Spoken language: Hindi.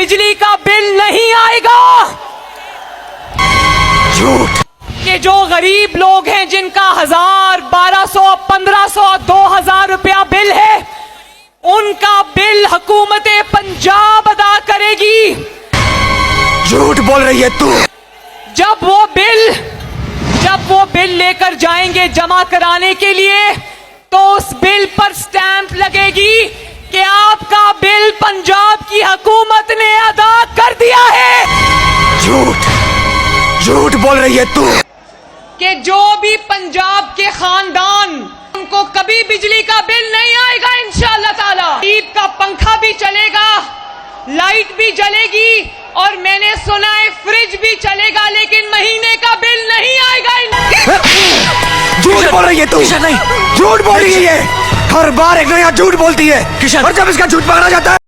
बिजली का बिल नहीं आएगा। झूठ। कि जो गरीब लोग हैं जिनका 1000, 1200, 1500, 2000 रुपया बिल है, उनका बिल हुकूमत पंजाब अदा करेगी। झूठ बोल रही है तू। जब वो बिल लेकर जाएंगे जमा कराने के लिए, तो उस बिल पर स्टैंप लगेगी कि आपका बिल पंजाब की हुकूमत ने अदा कर दिया है। झूठ। झूठ बोल रही है तू। कि जो भी पंजाब के खानदान, उनको कभी बिजली का बिल नहीं आएगा इंशाअल्लाह ताला। ईद का पंखा भी चलेगा, लाइट भी जलेगी, और मैंने सुना है फ्रिज भी चलेगा, लेकिन महीने का बिल नहीं आएगा। झूठ बोल रही है तू। नहीं, झूठ बोल रही है ये। हर बार एक नया झूठ बोलती है, किशन। और जब इसका झूठ पकड़ा जाता है